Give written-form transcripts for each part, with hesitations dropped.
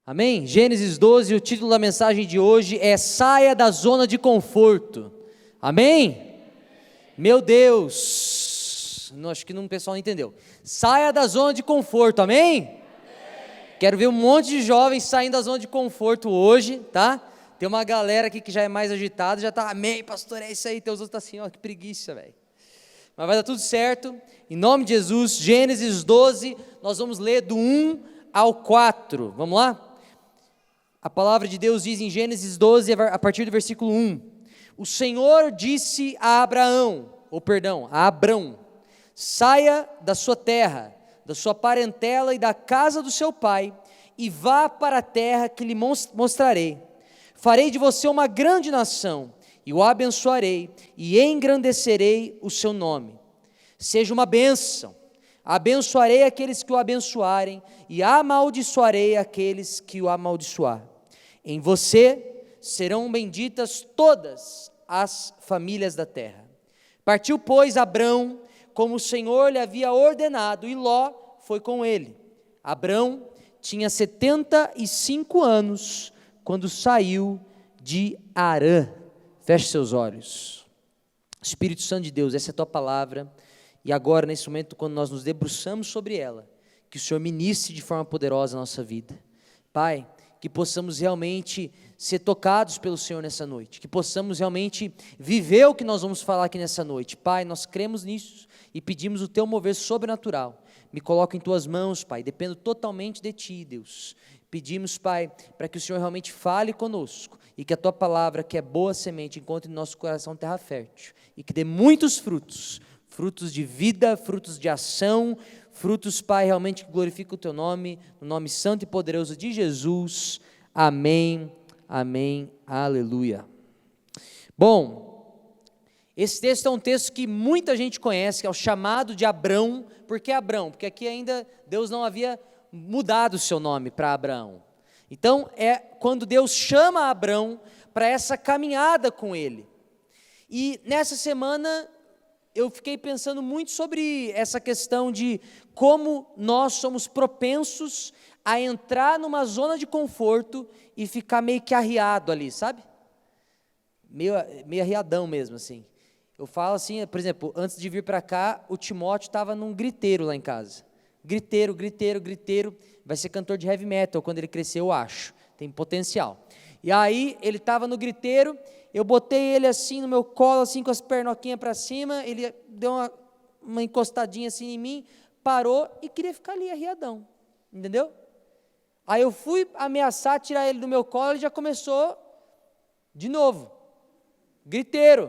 Amém? Gênesis 12, o título da mensagem de hoje é Saia da Zona de Conforto. Amém? Meu Deus, acho que o pessoal não entendeu. Saia da zona de conforto, amém? Quero ver um monte de jovens saindo da zona de conforto hoje, tá? Tem uma galera aqui que já é mais agitada, já tá, amém, pastor, é isso aí. Tem os outros tá assim, ó, que preguiça, velho. Mas vai dar tudo certo, em nome de Jesus. Gênesis 12, nós vamos ler do 1 ao 4, vamos lá? A palavra de Deus diz em Gênesis 12, a partir do versículo 1, o Senhor disse a a Abrão, saia da sua terra, da sua parentela e da casa do seu pai, e vá para a terra que lhe mostrarei. Farei de você uma grande nação, e o abençoarei, e engrandecerei o seu nome. Seja uma bênção, abençoarei aqueles que o abençoarem, e amaldiçoarei aqueles que o amaldiçoar. Em você serão benditas todas as famílias da terra. Partiu, pois, Abrão, como o Senhor lhe havia ordenado, e Ló foi com ele. Abrão tinha 75 anos, quando saiu de Harã. Feche seus olhos. Espírito Santo de Deus, essa é a tua palavra, e agora, nesse momento, quando nós nos debruçamos sobre ela, que o Senhor ministre de forma poderosa a nossa vida. Pai, que possamos realmente ser tocados pelo Senhor nessa noite, que possamos realmente viver o que nós vamos falar aqui nessa noite. Pai, nós cremos nisso e pedimos o teu mover sobrenatural. Me coloco em tuas mãos, Pai, dependo totalmente de ti, Deus. Pedimos, Pai, para que o Senhor realmente fale conosco e que a tua palavra, que é boa semente, encontre em nosso coração terra fértil e que dê muitos frutos, frutos de vida, frutos de ação, frutos, Pai, realmente que glorificam o teu nome, no nome santo e poderoso de Jesus. Amém, amém, aleluia. Bom, esse texto é um texto que muita gente conhece, que é o chamado de Abrão. Por que Abrão? Porque aqui ainda Deus não havia mudado o seu nome para Abraão. Então, é quando Deus chama Abrão para essa caminhada com ele. E nessa semana eu fiquei pensando muito sobre essa questão de como nós somos propensos a entrar numa zona de conforto e ficar meio que arriado ali, sabe? Meio arriadão mesmo, assim. Eu falo assim, por exemplo, antes de vir para cá, o Timóteo estava num griteiro lá em casa. Griteiro, vai ser cantor de heavy metal quando ele crescer, eu acho, tem potencial. E aí, ele estava no griteiro, eu botei ele assim no meu colo, assim com as pernoquinhas para cima, ele deu uma encostadinha assim em mim, parou e queria ficar ali arriadão, entendeu? Aí eu fui ameaçar tirar ele do meu colo, ele já começou de novo, griteiro.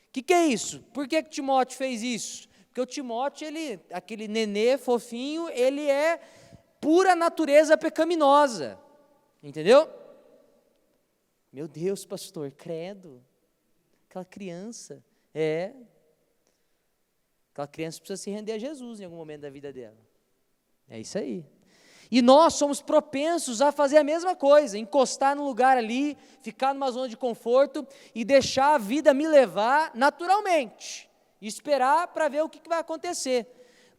O que é isso? Por que Timóteo fez isso? Porque o Timóteo, aquele nenê fofinho, ele é pura natureza pecaminosa, entendeu? Meu Deus, pastor, credo, aquela criança precisa se render a Jesus em algum momento da vida dela, é isso aí. E nós somos propensos a fazer a mesma coisa, encostar num lugar ali, ficar numa zona de conforto e deixar a vida me levar naturalmente, e esperar para ver o que vai acontecer.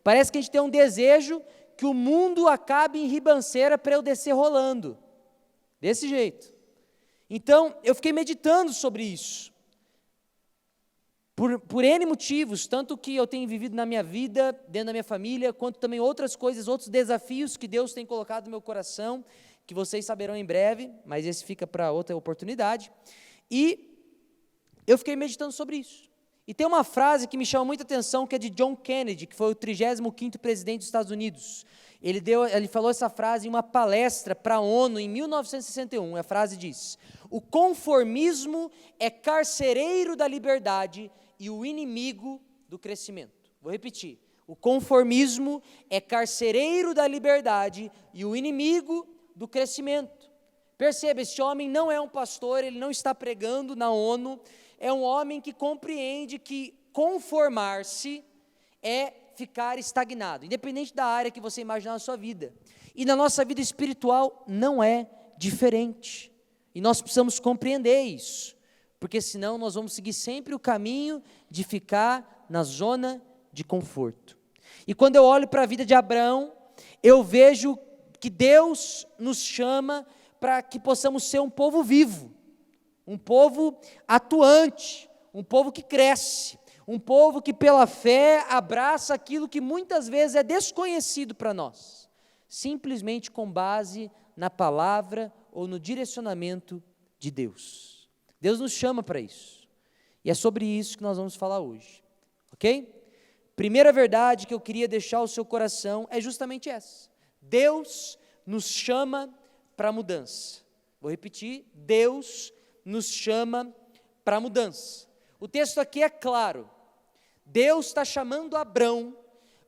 Parece que a gente tem um desejo que o mundo acabe em ribanceira para eu descer rolando, desse jeito. Então, eu fiquei meditando sobre isso, por N motivos, tanto que eu tenho vivido na minha vida, dentro da minha família, quanto também outras coisas, outros desafios que Deus tem colocado no meu coração, que vocês saberão em breve, mas esse fica para outra oportunidade, e eu fiquei meditando sobre isso. E tem uma frase que me chama muita atenção, que é de John Kennedy, que foi o 35º presidente dos Estados Unidos. Ele falou essa frase em uma palestra para a ONU em 1961, a frase diz: o conformismo é carcereiro da liberdade e o inimigo do crescimento. Vou repetir, o conformismo é carcereiro da liberdade e o inimigo do crescimento. Perceba, esse homem não é um pastor, ele não está pregando na ONU, é um homem que compreende que conformar-se é ficar estagnado, independente da área que você imaginar na sua vida. E na nossa vida espiritual não é diferente. E nós precisamos compreender isso, porque senão nós vamos seguir sempre o caminho de ficar na zona de conforto. E quando eu olho para a vida de Abraão, eu vejo que Deus nos chama para que possamos ser um povo vivo, um povo atuante, um povo que cresce, um povo que pela fé abraça aquilo que muitas vezes é desconhecido para nós, simplesmente com base na palavra ou no direcionamento de Deus. Deus nos chama para isso, e é sobre isso que nós vamos falar hoje, ok? Primeira verdade que eu queria deixar ao seu coração é justamente essa: Deus nos chama para a mudança. Vou repetir: Deus nos chama para a mudança. O texto aqui é claro. Deus está chamando Abrão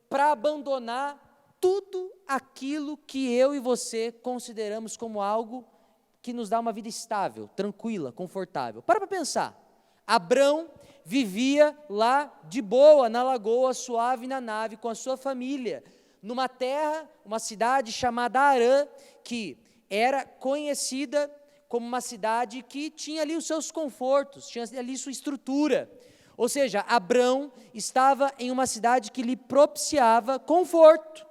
para abandonar tudo aquilo que eu e você consideramos como algo que nos dá uma vida estável, tranquila, confortável. Para pensar. Abrão vivia lá de boa, na lagoa, suave na nave, com a sua família, numa terra, uma cidade chamada Harã, que era conhecida como uma cidade que tinha ali os seus confortos, tinha ali sua estrutura. Ou seja, Abrão estava em uma cidade que lhe propiciava conforto.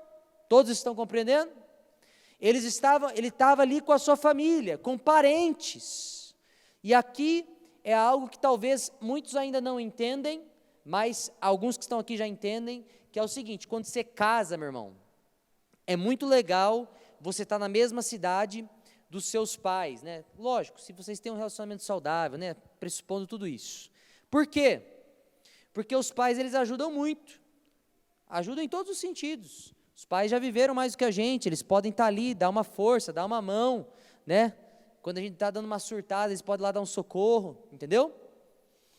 Todos estão compreendendo? Ele estava ali com a sua família, com parentes. E aqui é algo que talvez muitos ainda não entendem, mas alguns que estão aqui já entendem, que é o seguinte: quando você casa, meu irmão, é muito legal você estar na mesma cidade dos seus pais, né? Lógico, se vocês têm um relacionamento saudável, né? Pressupondo tudo isso. Por quê? Porque os pais, eles ajudam muito, ajudam em todos os sentidos. Os pais já viveram mais do que a gente, eles podem estar ali, dar uma força, dar uma mão, né? Quando a gente está dando uma surtada, eles podem lá dar um socorro, entendeu?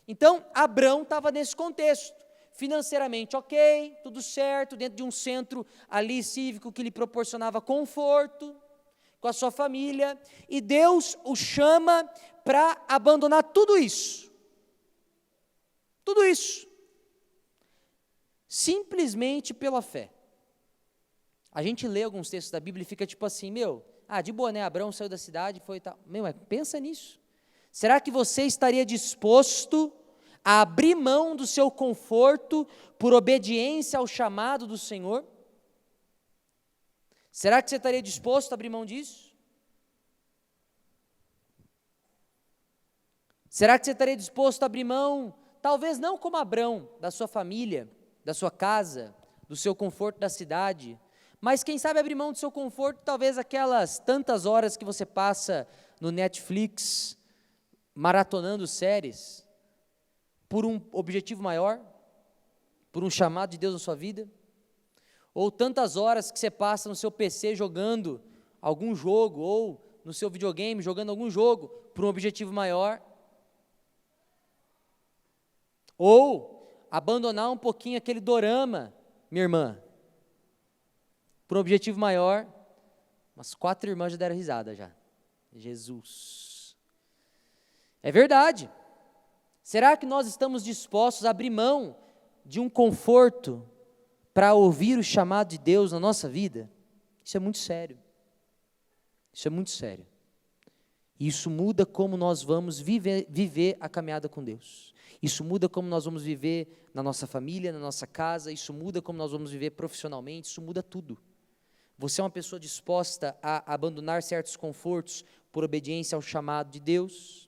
Então, Abrão estava nesse contexto, financeiramente ok, tudo certo, dentro de um centro ali cívico que lhe proporcionava conforto, com a sua família, e Deus o chama para abandonar tudo isso, simplesmente pela fé. A gente lê alguns textos da Bíblia e fica tipo assim, de boa, né, Abrão saiu da cidade, foi e tal. Mas pensa nisso. Será que você estaria disposto a abrir mão do seu conforto por obediência ao chamado do Senhor? Será que você estaria disposto a abrir mão disso? Será que você estaria disposto a abrir mão, talvez não como Abrão, da sua família, da sua casa, do seu conforto da cidade, mas quem sabe abrir mão do seu conforto, talvez aquelas tantas horas que você passa no Netflix, maratonando séries, por um objetivo maior, por um chamado de Deus na sua vida, ou tantas horas que você passa no seu PC jogando algum jogo, ou no seu videogame jogando algum jogo, por um objetivo maior, ou abandonar um pouquinho aquele dorama, minha irmã, por um objetivo maior. Umas 4 irmãs já deram risada já. Jesus. É verdade. Será que nós estamos dispostos a abrir mão de um conforto para ouvir o chamado de Deus na nossa vida? Isso é muito sério. Isso é muito sério. E isso muda como nós vamos viver a caminhada com Deus. Isso muda como nós vamos viver na nossa família, na nossa casa. Isso muda como nós vamos viver profissionalmente. Isso muda tudo. Você é uma pessoa disposta a abandonar certos confortos por obediência ao chamado de Deus?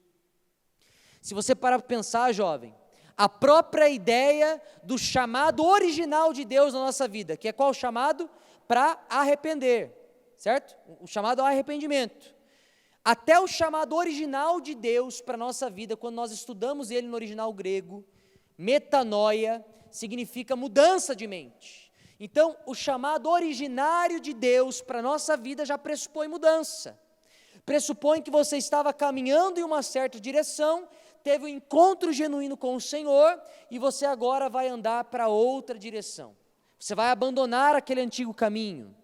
Se você parar para pensar, jovem, a própria ideia do chamado original de Deus na nossa vida, que é qual o chamado? Para arrepender, certo? O chamado ao arrependimento. Até o chamado original de Deus para a nossa vida, quando nós estudamos ele no original grego, metanoia, significa mudança de mente. Então, o chamado originário de Deus para a nossa vida já pressupõe mudança. Pressupõe que você estava caminhando em uma certa direção, teve um encontro genuíno com o Senhor, e você agora vai andar para outra direção. Você vai abandonar aquele antigo caminho,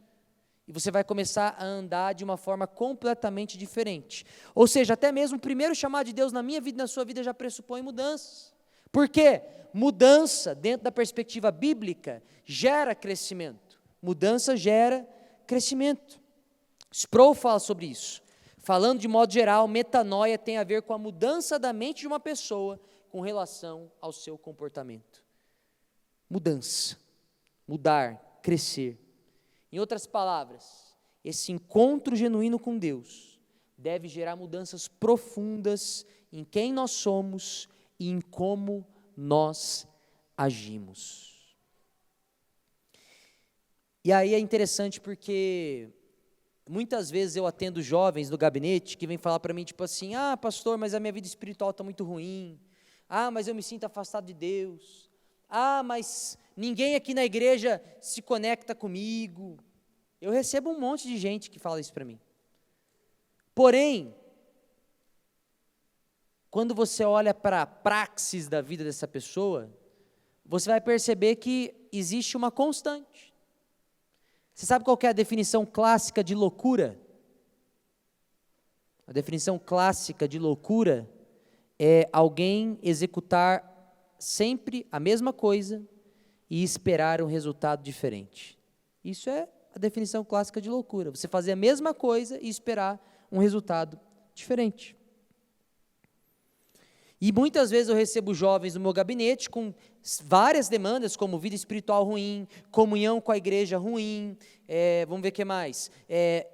e você vai começar a andar de uma forma completamente diferente. Ou seja, até mesmo o primeiro chamado de Deus na minha vida e na sua vida já pressupõe mudanças. Por quê? Mudança, dentro da perspectiva bíblica, gera crescimento. Mudança gera crescimento. Sproul fala sobre isso. Falando de modo geral, metanoia tem a ver com a mudança da mente de uma pessoa com relação ao seu comportamento. Mudança, mudar, crescer. Em outras palavras, esse encontro genuíno com Deus deve gerar mudanças profundas em quem nós somos e em como nós agimos. E aí é interessante porque muitas vezes eu atendo jovens no gabinete que vêm falar para mim, tipo assim, pastor, mas a minha vida espiritual está muito ruim, mas eu me sinto afastado de Deus, mas ninguém aqui na igreja se conecta comigo. Eu recebo um monte de gente que fala isso para mim. Porém, quando você olha para a praxis da vida dessa pessoa, você vai perceber que existe uma constante. Você sabe qual que é a definição clássica de loucura? A definição clássica de loucura é alguém executar sempre a mesma coisa e esperar um resultado diferente. Isso é a definição clássica de loucura. Você fazer a mesma coisa e esperar um resultado diferente. E muitas vezes eu recebo jovens no meu gabinete com várias demandas, como vida espiritual ruim, comunhão com a igreja ruim, vamos ver o que mais,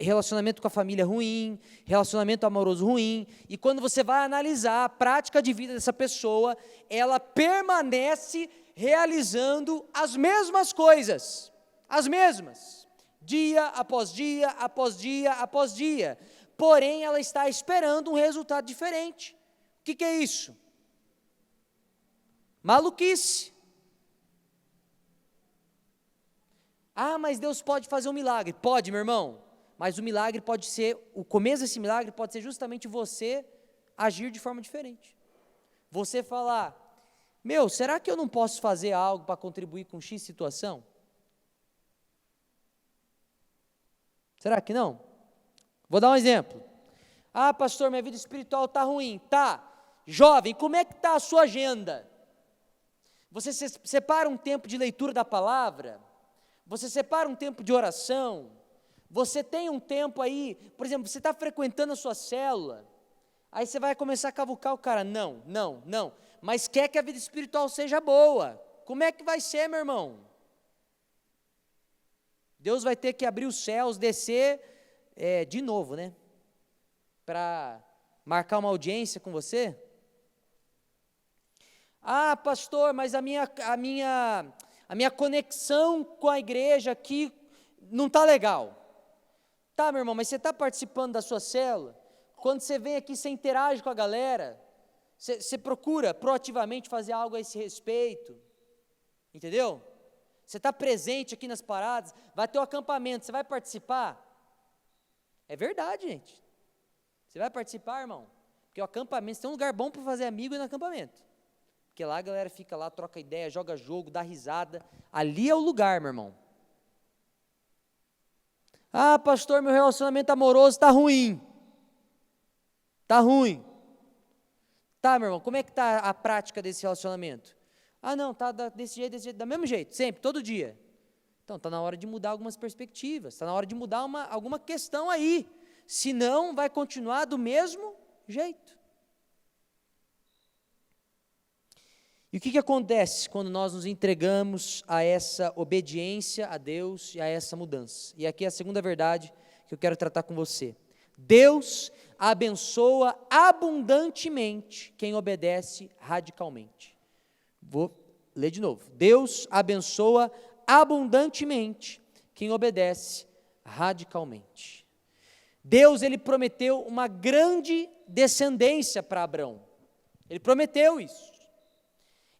relacionamento com a família ruim, relacionamento amoroso ruim, e quando você vai analisar a prática de vida dessa pessoa, ela permanece realizando as mesmas coisas, as mesmas, dia após dia, após dia, após dia, porém ela está esperando um resultado diferente. O que é isso? Maluquice. Mas Deus pode fazer um milagre. Pode, meu irmão, mas o milagre pode ser, o começo desse milagre pode ser justamente você agir de forma diferente. Você falar, será que eu não posso fazer algo para contribuir com X situação? Será que não? Vou dar um exemplo. Pastor, minha vida espiritual está ruim. Tá. Jovem, como é que está a sua agenda? Você separa um tempo de leitura da palavra? Você separa um tempo de oração? Você tem um tempo aí, por exemplo, você está frequentando a sua célula, aí você vai começar a cavucar o cara, não, mas quer que a vida espiritual seja boa. Como é que vai ser, meu irmão? Deus vai ter que abrir os céus, descer, de novo, né? Para marcar uma audiência com você? Pastor, mas a minha conexão com a igreja aqui não está legal. Tá, meu irmão, mas você está participando da sua célula? Quando você vem aqui, você interage com a galera? Você procura proativamente fazer algo a esse respeito? Entendeu? Você está presente aqui nas paradas? Vai ter o acampamento, você vai participar? É verdade, gente. Você vai participar, irmão? Porque o acampamento, tem um lugar bom para fazer amigo no acampamento. Porque lá a galera fica lá, troca ideia, joga jogo, dá risada. Ali é o lugar, meu irmão. Pastor, meu relacionamento amoroso está ruim. Está ruim. Tá, meu irmão, como é que está a prática desse relacionamento? Não, está desse jeito, do mesmo jeito, sempre, todo dia. Então, está na hora de mudar algumas perspectivas, está na hora de mudar alguma questão aí. Senão, vai continuar do mesmo jeito. E o que acontece quando nós nos entregamos a essa obediência a Deus e a essa mudança? E aqui é a segunda verdade que eu quero tratar com você. Deus abençoa abundantemente quem obedece radicalmente. Vou ler de novo. Deus abençoa abundantemente quem obedece radicalmente. Deus, ele prometeu uma grande descendência para Abrão. Ele prometeu isso.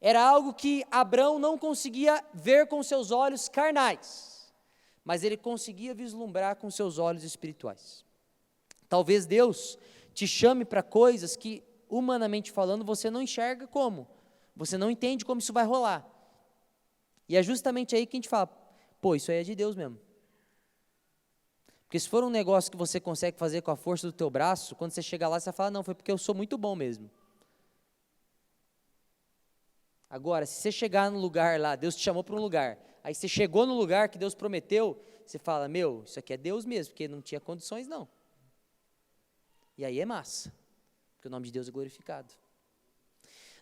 Era algo que Abrão não conseguia ver com seus olhos carnais, mas ele conseguia vislumbrar com seus olhos espirituais. Talvez Deus te chame para coisas que, humanamente falando, você não enxerga como, você não entende como isso vai rolar. E é justamente aí que a gente fala, isso aí é de Deus mesmo. Porque se for um negócio que você consegue fazer com a força do teu braço, quando você chegar lá, você vai falar, não, foi porque eu sou muito bom mesmo. Agora, se você chegar no lugar lá, Deus te chamou para um lugar, aí você chegou no lugar que Deus prometeu, você fala, isso aqui é Deus mesmo, porque não tinha condições não. E aí é massa, porque o nome de Deus é glorificado.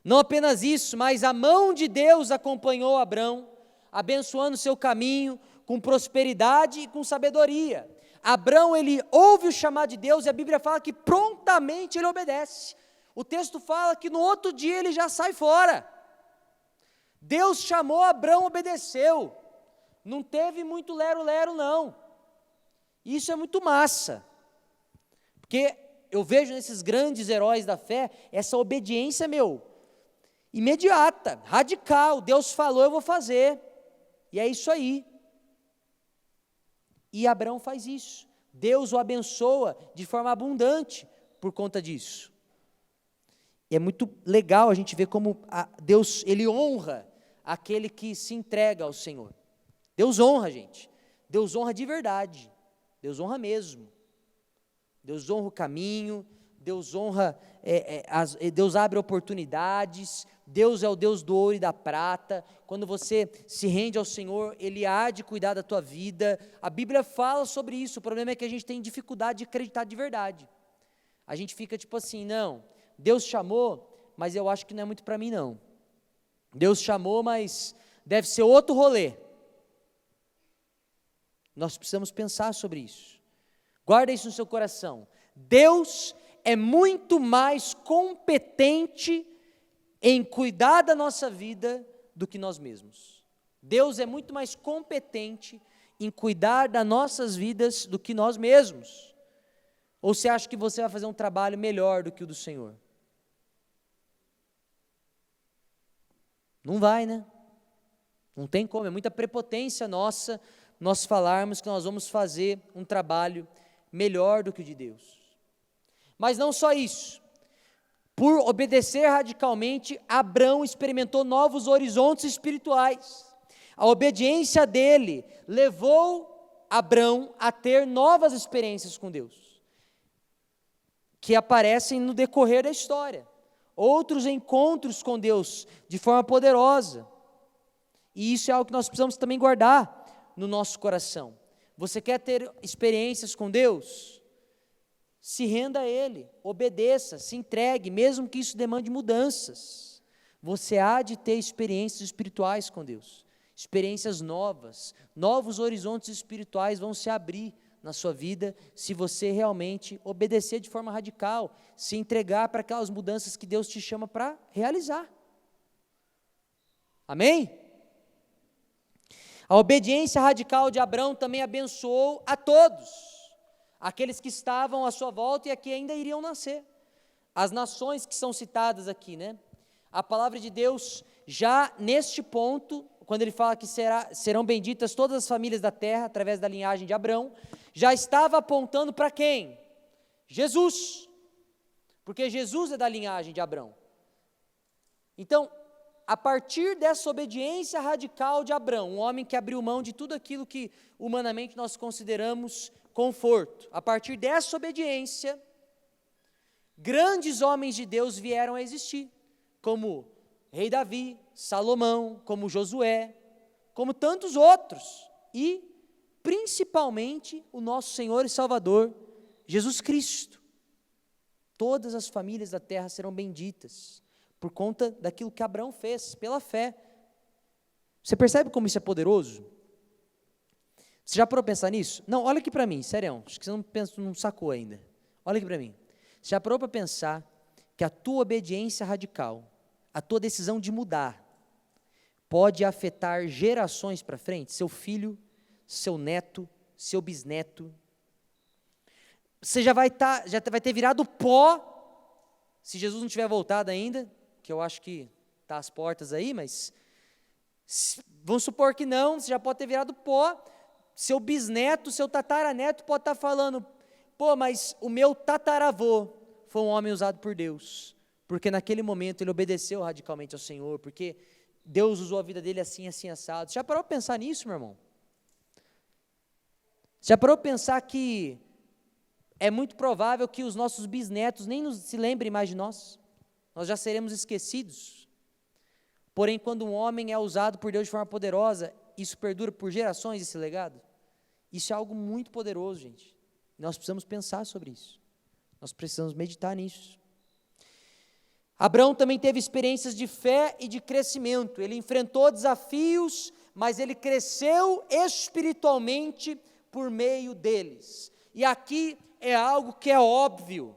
Não apenas isso, mas a mão de Deus acompanhou Abrão, abençoando o seu caminho com prosperidade e com sabedoria. Abrão, ele ouve o chamado de Deus, e a Bíblia fala que prontamente ele obedece. O texto fala que no outro dia ele já sai fora. Deus chamou Abrão, obedeceu. Não teve muito lero-lero, não. Isso é muito massa. Porque eu vejo nesses grandes heróis da fé, essa obediência, imediata, radical. Deus falou, eu vou fazer. E é isso aí. E Abrão faz isso. Deus o abençoa de forma abundante por conta disso. E é muito legal a gente ver como Deus, ele honra aquele que se entrega ao Senhor. Deus honra, gente. Deus honra de verdade. Deus honra mesmo. Deus honra o caminho. Deus honra, Deus abre oportunidades. Deus é o Deus do ouro e da prata. Quando você se rende ao Senhor, Ele há de cuidar da tua vida. A Bíblia fala sobre isso. O problema é que a gente tem dificuldade de acreditar de verdade. A gente fica tipo assim, não, Deus chamou, mas eu acho que não é muito para mim não. Deus chamou, mas deve ser outro rolê. Nós precisamos pensar sobre isso. Guarda isso no seu coração. Deus é muito mais competente em cuidar da nossa vida do que nós mesmos. Deus é muito mais competente em cuidar das nossas vidas do que nós mesmos. Ou você acha que você vai fazer um trabalho melhor do que o do Senhor? Não vai, né? Não tem como, é muita prepotência nossa nós falarmos que nós vamos fazer um trabalho melhor do que o de Deus. Mas não só isso. Por obedecer radicalmente, Abrão experimentou novos horizontes espirituais. A obediência dele levou Abrão a ter novas experiências com Deus, que aparecem no decorrer da história. Outros encontros com Deus de forma poderosa. E isso é algo que nós precisamos também guardar no nosso coração. Você quer ter experiências com Deus? Se renda a Ele, obedeça, se entregue, mesmo que isso demande mudanças. Você há de ter experiências espirituais com Deus, experiências novas, novos horizontes espirituais vão se abrir na sua vida, se você realmente obedecer de forma radical, se entregar para aquelas mudanças que Deus te chama para realizar. Amém? A obediência radical de Abrão também abençoou a todos, aqueles que estavam à sua volta e a que ainda iriam nascer. As nações que são citadas aqui, né? A palavra de Deus, já neste ponto, quando ele fala que serão benditas todas as famílias da terra, através da linhagem de Abrão, já estava apontando para quem? Jesus, porque Jesus é da linhagem de Abrão. Então, a partir dessa obediência radical de Abrão, um homem que abriu mão de tudo aquilo que humanamente nós consideramos conforto, a partir dessa obediência, grandes homens de Deus vieram a existir, como rei Davi, Salomão, como Josué, como tantos outros, e principalmente o nosso Senhor e Salvador, Jesus Cristo. Todas as famílias da terra serão benditas, por conta daquilo que Abraão fez, pela fé. Você percebe como isso é poderoso? Você já parou para pensar nisso? Não, olha aqui para mim, sério, acho que você não sacou ainda. Olha aqui para mim. Você já parou para pensar que a tua obediência radical, a tua decisão de mudar, pode afetar gerações para frente? Seu filho, seu neto, seu bisneto. Você já vai ter virado pó, se Jesus não tiver voltado ainda, que eu acho que está às portas aí, mas vamos supor que não, você já pode ter virado pó, seu bisneto, seu tataraneto pode estar falando, pô, mas o meu tataravô foi um homem usado por Deus, porque naquele momento ele obedeceu radicalmente ao Senhor, porque Deus usou a vida dele assim, assim, assado. Você já parou para pensar nisso, meu irmão? Você já parou para pensar que é muito provável que os nossos bisnetos nem se lembrem mais de nós? Nós já seremos esquecidos. Porém, quando um homem é usado por Deus de forma poderosa, isso perdura por gerações, esse legado. Isso é algo muito poderoso, gente. Nós precisamos pensar sobre isso. Nós precisamos meditar nisso. Abraão também teve experiências de fé e de crescimento. Ele enfrentou desafios, mas ele cresceu espiritualmente por meio deles. E aqui é algo que é óbvio.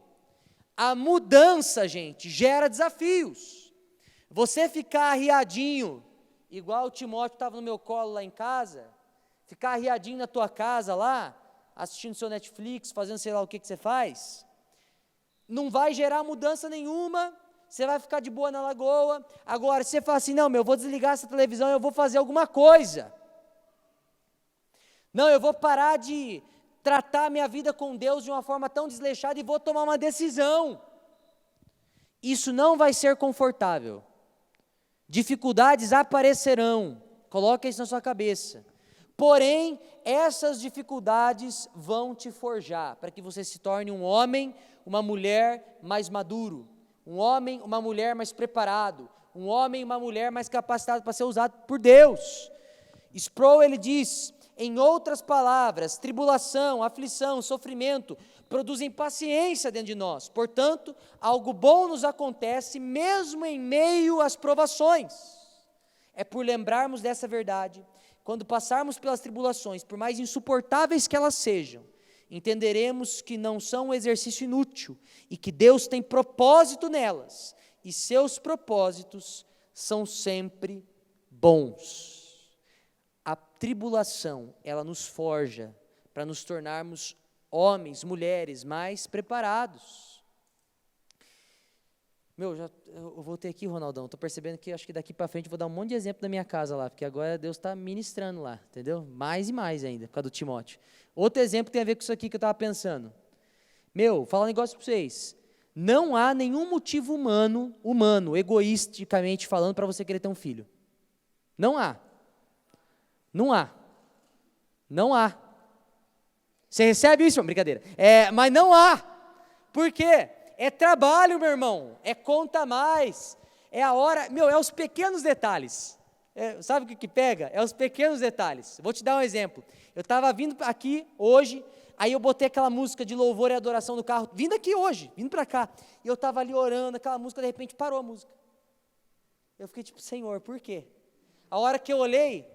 A mudança, gente, gera desafios. Você ficar arriadinho, igual o Timóteo estava no meu colo lá em casa, ficar arriadinho na tua casa lá, assistindo seu Netflix, fazendo sei lá o que você faz, não vai gerar mudança nenhuma, você vai ficar de boa na lagoa. Agora, se você fala assim, não, eu vou desligar essa televisão, eu vou fazer alguma coisa. Não, eu vou parar de tratar a minha vida com Deus de uma forma tão desleixada e vou tomar uma decisão. Isso não vai ser confortável. Dificuldades aparecerão, coloca isso na sua cabeça. Porém, essas dificuldades vão te forjar, para que você se torne um homem, uma mulher mais maduro, um homem, uma mulher mais preparado, um homem, uma mulher mais capacitado para ser usado por Deus. Sproul, ele diz, em outras palavras, tribulação, aflição, sofrimento, produzem paciência dentro de nós. Portanto, algo bom nos acontece mesmo em meio às provações. É por lembrarmos dessa verdade, quando passarmos pelas tribulações, por mais insuportáveis que elas sejam, entenderemos que não são um exercício inútil e que Deus tem propósito nelas, e seus propósitos são sempre bons. A tribulação, ela nos forja para nos tornarmos homens, mulheres mais preparados. Eu voltei aqui, Ronaldão, estou percebendo que acho que daqui para frente eu vou dar um monte de exemplo da minha casa lá, porque agora Deus está ministrando lá, entendeu? Mais e mais ainda, por causa do Timóteo. Outro exemplo tem a ver com isso aqui que eu estava pensando. Falar um negócio para vocês. Não há nenhum motivo humano, egoisticamente falando, para você querer ter um filho. Não há. Não há. Não há. Você recebe isso? Brincadeira. Mas não há. Por quê? É trabalho, meu irmão. É conta a mais. É a hora. É os pequenos detalhes. Sabe o que pega? É os pequenos detalhes. Vou te dar um exemplo. Eu estava vindo aqui hoje, aí eu botei aquela música de louvor e adoração no carro, vindo aqui hoje, vindo para cá. E eu estava ali orando, aquela música, de repente parou a música. Eu fiquei tipo, Senhor, por quê? A hora que eu olhei,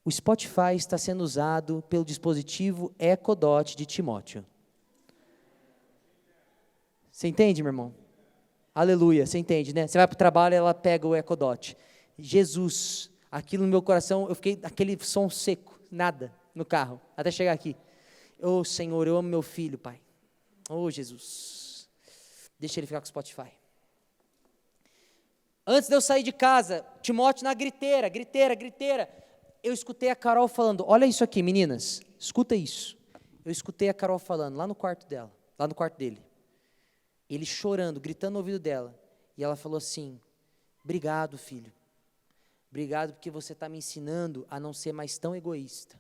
o Spotify está sendo usado pelo dispositivo Echo Dot de Timóteo. Você entende, meu irmão? Aleluia, você entende, né? Você vai para o trabalho e ela pega o Echo Dot. Jesus, aquilo no meu coração, eu fiquei aquele som seco, nada, no carro, até chegar aqui. Senhor, eu amo meu filho, Pai. Jesus, deixa ele ficar com o Spotify. Antes de eu sair de casa, Timóteo na griteira, eu escutei a Carol falando, olha isso aqui, meninas, escuta isso. Eu escutei a Carol falando, lá no quarto dele. Ele chorando, gritando no ouvido dela. E ela falou assim, obrigado, filho. Obrigado porque você está me ensinando a não ser mais tão egoísta.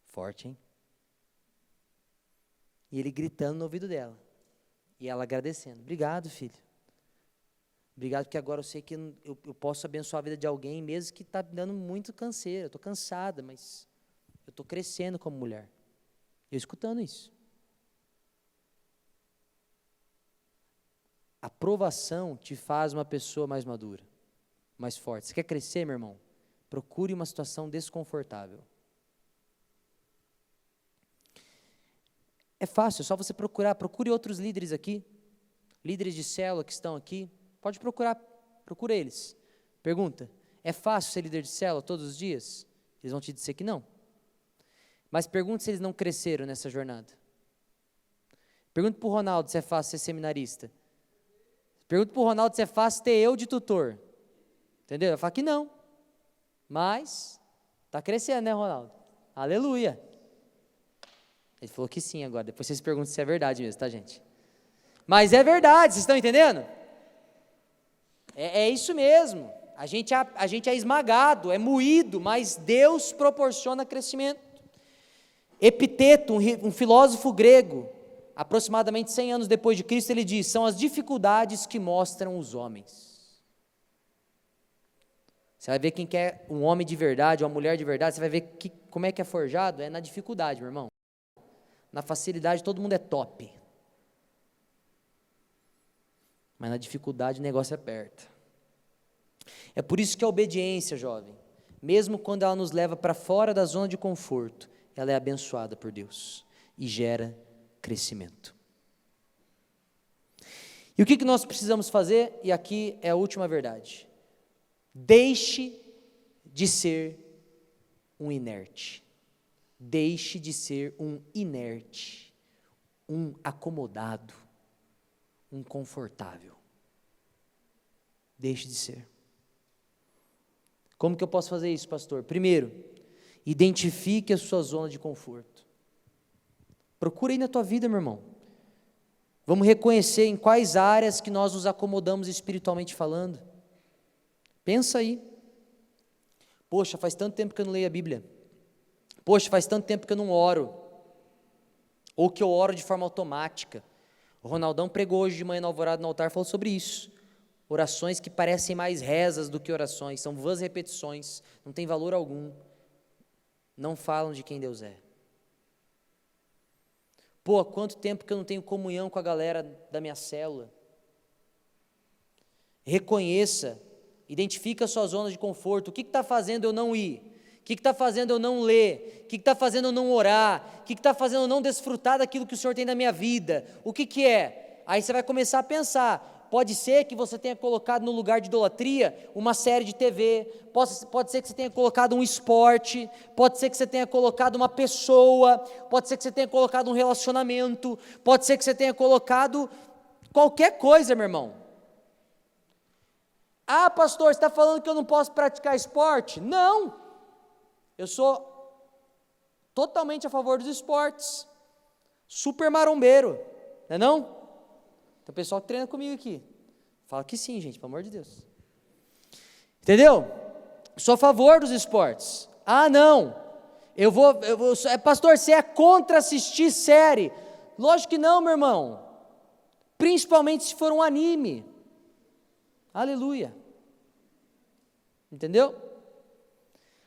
Forte, hein? E ele gritando no ouvido dela. E ela agradecendo. Obrigado, filho. Obrigado porque agora eu sei que eu posso abençoar a vida de alguém, mesmo que está me dando muito canseira. Eu estou cansada, mas eu estou crescendo como mulher. Eu escutando isso. A provação te faz uma pessoa mais madura, mais forte. Você quer crescer, meu irmão? Procure uma situação desconfortável. É fácil, é só você procure outros líderes aqui, líderes de célula que estão aqui, pode procurar, procura eles. Pergunta, é fácil ser líder de célula todos os dias? Eles vão te dizer que não. Mas pergunta se eles não cresceram nessa jornada. Pergunta para o Ronaldo se é fácil ser seminarista. Pergunta para o Ronaldo se é fácil ter eu de tutor. Entendeu? Ele fala que não. Mas está crescendo, né, Ronaldo? Aleluia. Ele falou que sim agora. Depois vocês perguntam se é verdade mesmo, tá, gente? Mas é verdade, vocês estão entendendo? É isso mesmo. A gente é esmagado, é moído, mas Deus proporciona crescimento. Epiteto, um filósofo grego, aproximadamente 100 anos depois de Cristo, ele diz, são as dificuldades que mostram os homens. Você vai ver quem quer um homem de verdade, uma mulher de verdade, você vai ver como é que é forjado, é na dificuldade, meu irmão. Na facilidade todo mundo é top. Mas na dificuldade o negócio aperta. É por isso que a obediência, jovem, mesmo quando ela nos leva para fora da zona de conforto, ela é abençoada por Deus e gera crescimento. E o que nós precisamos fazer? E aqui é a última verdade. Deixe de ser um inerte. Deixe de ser um inerte, um acomodado, um confortável. Deixe de ser. Como que eu posso fazer isso, pastor? Primeiro, identifique a sua zona de conforto. Procura aí na tua vida, meu irmão. Vamos reconhecer em quais áreas que nós nos acomodamos espiritualmente falando. Pensa aí. Poxa, faz tanto tempo que eu não leio a Bíblia. Poxa, faz tanto tempo que eu não oro. Ou que eu oro de forma automática. O Ronaldão pregou hoje de manhã no Alvorada no altar e falou sobre isso. Orações que parecem mais rezas do que orações, são vãs repetições, não tem valor algum. Não falam de quem Deus é. Pô, há quanto tempo que eu não tenho comunhão com a galera da minha célula? Reconheça, identifique a sua zona de conforto. O que está fazendo eu não ir? O que está fazendo eu não ler? O que está fazendo eu não orar? O que está fazendo eu não desfrutar daquilo que o Senhor tem na minha vida? O que é? Aí você vai começar a pensar. Pode ser que você tenha colocado no lugar de idolatria uma série de TV, pode ser que você tenha colocado um esporte, pode ser que você tenha colocado uma pessoa, pode ser que você tenha colocado um relacionamento, pode ser que você tenha colocado qualquer coisa, meu irmão. Ah, pastor, você está falando que eu não posso praticar esporte? Não, eu sou totalmente a favor dos esportes, super marombeiro, não é não? Tem pessoal que treina comigo aqui. Fala que sim, gente, pelo amor de Deus. Entendeu? Sou a favor dos esportes. Ah, não. Pastor, você é contra assistir série? Lógico que não, meu irmão. Principalmente se for um anime. Aleluia. Entendeu?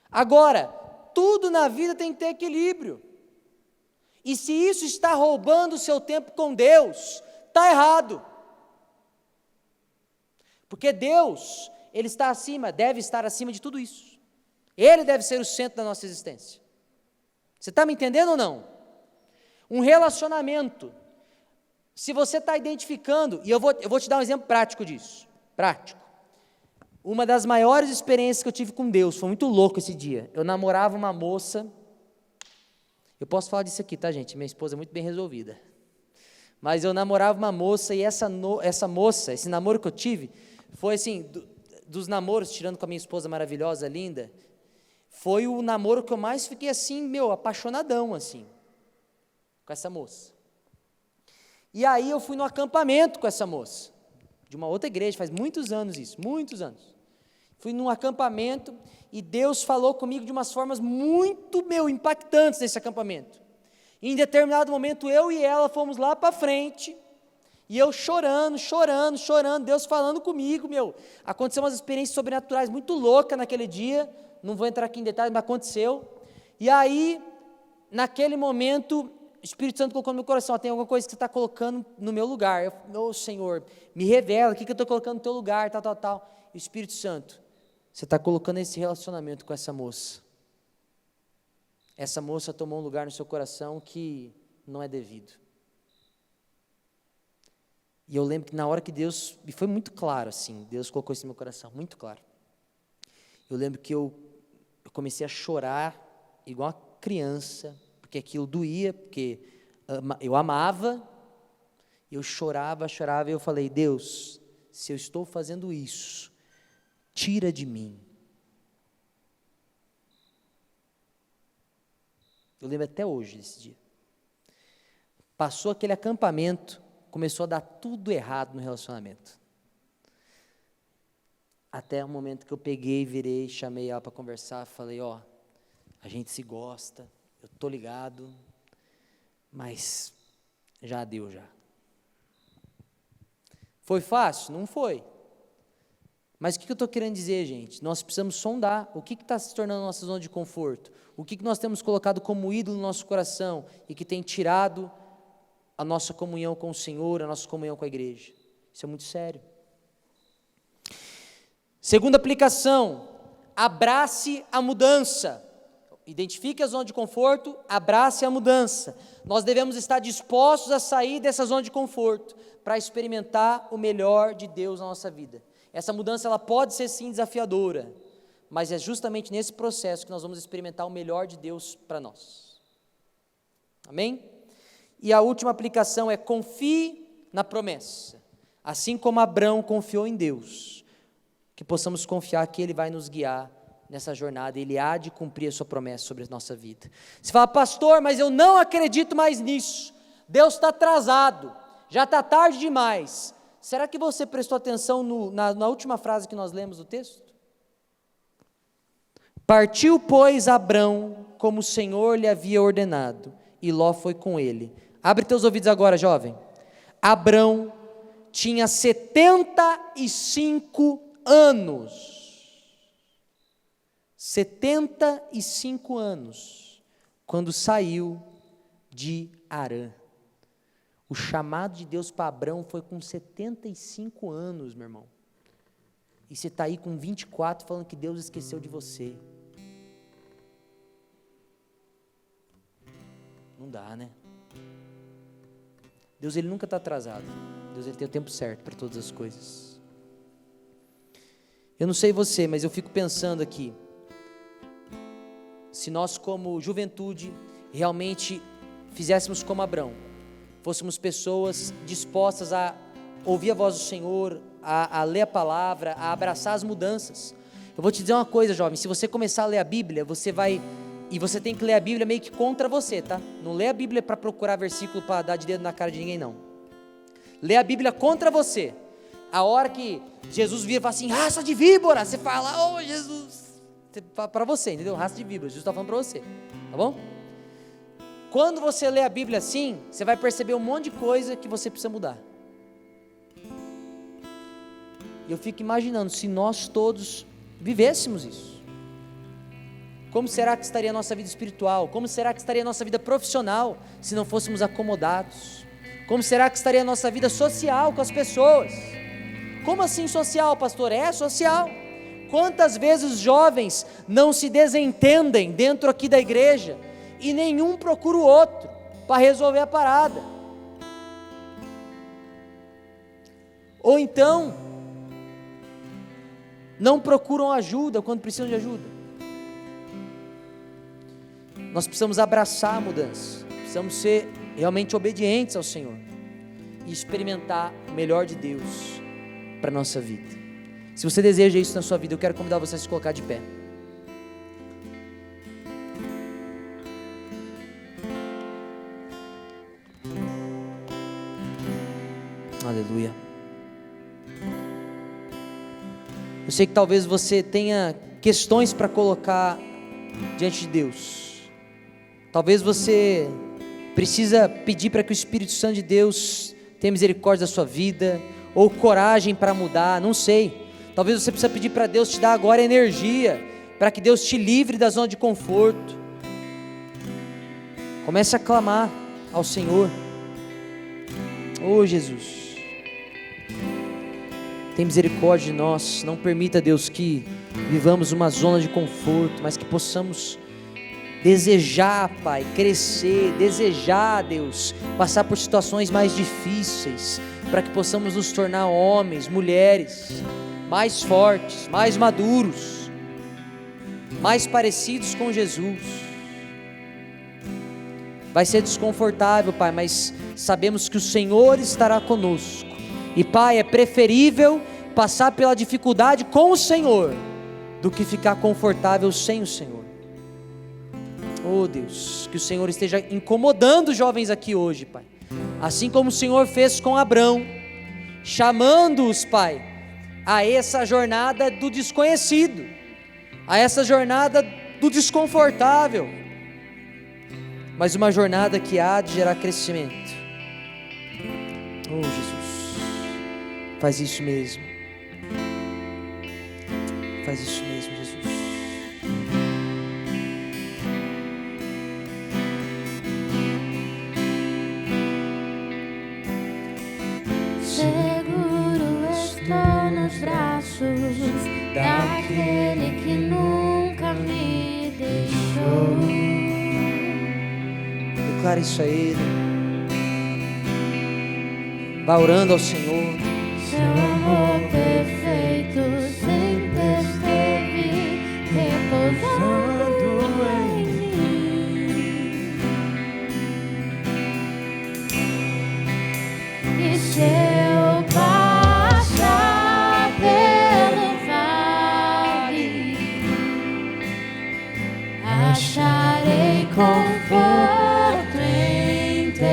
Agora, tudo na vida tem que ter equilíbrio. E se isso está roubando o seu tempo com Deus, está errado, porque Deus, Ele está acima, deve estar acima de tudo isso, Ele deve ser o centro da nossa existência. Você está me entendendo ou não? Um relacionamento, se você está identificando, e eu vou te dar um exemplo prático disso, uma das maiores experiências que eu tive com Deus, foi muito louco esse dia. Eu namorava uma moça, eu posso falar disso aqui, tá, gente? Minha esposa é muito bem resolvida. Mas eu namorava uma moça, e essa moça, esse namoro que eu tive, foi assim, dos namoros, tirando com a minha esposa maravilhosa, linda, foi o namoro que eu mais fiquei assim, apaixonadão, assim, com essa moça. E aí eu fui no acampamento com essa moça, de uma outra igreja, faz muitos anos isso, muitos anos. Fui num acampamento, e Deus falou comigo de umas formas muito, impactantes nesse acampamento. Em determinado momento, eu e ela fomos lá para frente, e eu chorando, Deus falando comigo, aconteceu umas experiências sobrenaturais muito loucas naquele dia, não vou entrar aqui em detalhes, mas aconteceu, e aí, naquele momento, o Espírito Santo colocou no meu coração, tem alguma coisa que você está colocando no meu lugar, Senhor, me revela, o que eu estou colocando no teu lugar, tal, e o Espírito Santo, você está colocando esse relacionamento com essa moça tomou um lugar no seu coração que não é devido. E eu lembro que na hora que Deus, e foi muito claro assim, Deus colocou isso no meu coração, muito claro. Eu lembro que eu comecei a chorar igual uma criança, porque aquilo doía, porque eu amava, eu chorava, e eu falei, Deus, se eu estou fazendo isso, tira de mim. Eu lembro até hoje desse dia. Passou aquele acampamento, começou a dar tudo errado no relacionamento. Até o momento que eu peguei, virei, chamei ela para conversar, falei, a gente se gosta, eu estou ligado, mas já deu já. Foi fácil? Não foi. Mas o que eu estou querendo dizer, gente? Nós precisamos sondar o que está se tornando a nossa zona de conforto, o que nós temos colocado como ídolo no nosso coração e que tem tirado a nossa comunhão com o Senhor, a nossa comunhão com a igreja. Isso é muito sério. Segunda aplicação, abrace a mudança. Identifique a zona de conforto, abrace a mudança. Nós devemos estar dispostos a sair dessa zona de conforto para experimentar o melhor de Deus na nossa vida. Essa mudança ela pode ser sim desafiadora, mas é justamente nesse processo que nós vamos experimentar o melhor de Deus para nós. Amém? E a última aplicação é confie na promessa. Assim como Abraão confiou em Deus, que possamos confiar que Ele vai nos guiar nessa jornada, Ele há de cumprir a sua promessa sobre a nossa vida. Você fala, pastor, mas eu não acredito mais nisso, Deus está atrasado, já está tarde demais. Será que você prestou atenção na última frase que nós lemos do texto? Partiu, pois, Abrão, como o Senhor lhe havia ordenado, e Ló foi com ele. Abre teus ouvidos agora, jovem. Abrão tinha 75 anos. 75 anos, quando saiu de Harã. O chamado de Deus para Abrão foi com 75 anos, meu irmão. E você está aí com 24 falando que Deus esqueceu de você. Não dá, né? Deus, Ele nunca está atrasado. Deus, Ele tem o tempo certo para todas as coisas. Eu não sei você, mas eu fico pensando aqui, se nós como juventude realmente fizéssemos como Abrão, fôssemos pessoas dispostas a ouvir a voz do Senhor, a ler a palavra, a abraçar as mudanças. Eu vou te dizer uma coisa, jovem, se você começar a ler a Bíblia, você tem que ler a Bíblia meio que contra você, tá? Não lê a Bíblia para procurar versículo para dar de dedo na cara de ninguém, não. Lê a Bíblia contra você. A hora que Jesus vira e fala assim, raça de víbora, você fala, Jesus, para você, entendeu? Raça de víbora, Jesus está falando para você, tá bom? Quando você lê a Bíblia assim, você vai perceber um monte de coisa que você precisa mudar. E eu fico imaginando, se nós todos vivêssemos isso, como será que estaria a nossa vida espiritual? Como será que estaria a nossa vida profissional, se não fôssemos acomodados? Como será que estaria a nossa vida social com as pessoas? Como assim social, pastor? É social. Quantas vezes os jovens não se desentendem dentro aqui da igreja, e nenhum procura o outro para resolver a parada? Ou então, não procuram ajuda quando precisam de ajuda. Nós precisamos abraçar a mudança, precisamos ser realmente obedientes ao Senhor e experimentar o melhor de Deus para a nossa vida. Se você deseja isso na sua vida, eu quero convidar você a se colocar de pé. Aleluia. Eu sei que talvez você tenha questões para colocar diante de Deus. Talvez você precisa pedir para que o Espírito Santo de Deus tenha misericórdia da sua vida, ou coragem para mudar, não sei. Talvez você precisa pedir para Deus te dar agora energia, para que Deus te livre da zona de conforto. Comece a clamar ao Senhor. Oh Jesus, tem misericórdia de nós. Não permita, Deus, que vivamos uma zona de conforto, mas que possamos desejar, Pai, crescer, desejar, Deus, passar por situações mais difíceis, para que possamos nos tornar homens, mulheres, mais fortes, mais maduros, mais parecidos com Jesus. Vai ser desconfortável, Pai, mas sabemos que o Senhor estará conosco, e Pai, é preferível passar pela dificuldade com o Senhor, do que ficar confortável sem o Senhor. Oh Deus, que o Senhor esteja incomodando os jovens aqui hoje, Pai, assim como o Senhor fez com Abrão, chamando-os, Pai, a essa jornada do desconhecido, a essa jornada do desconfortável, mas uma jornada que há de gerar crescimento. Oh Jesus, faz isso mesmo, faz isso mesmo, Jesus. Seguro estou nos braços declara isso a Ele. Vai orando ao Senhor. Seu amor perfeito sempre esteve repousando em mim. E se eu passar pelo vale, acharei conforto em teu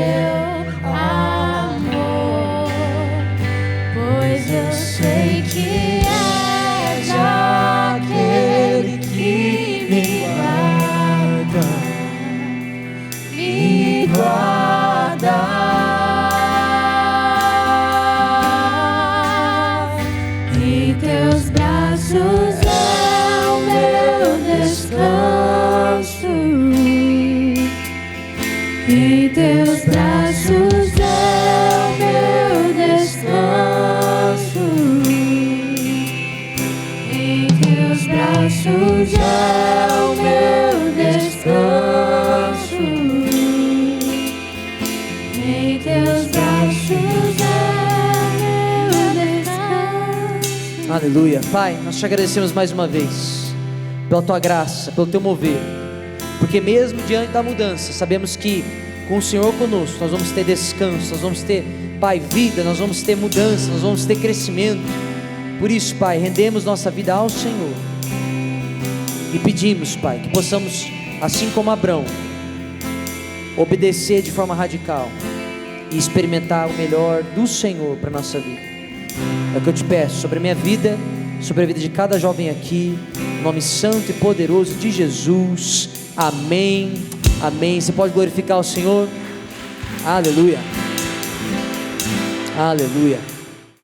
amor, pois eu sei que és aquele que me guarda. E teus braços é o meu descanso. E teus braços é o meu descanso. Em teus braços é o meu descanso. Em teus braços é o meu descanso. Aleluia. Pai, nós te agradecemos mais uma vez pela tua graça, pelo teu mover, porque mesmo diante da mudança, sabemos que com o Senhor conosco, nós vamos ter descanso, nós vamos ter, Pai, vida, nós vamos ter mudança, nós vamos ter crescimento. Por isso, Pai, rendemos nossa vida ao Senhor e pedimos, Pai, que possamos, assim como Abrão, obedecer de forma radical e experimentar o melhor do Senhor para a nossa vida. É o que eu te peço sobre a minha vida, sobre a vida de cada jovem aqui, no nome santo e poderoso de Jesus. Amém, amém. Você pode glorificar o Senhor. Aleluia, aleluia.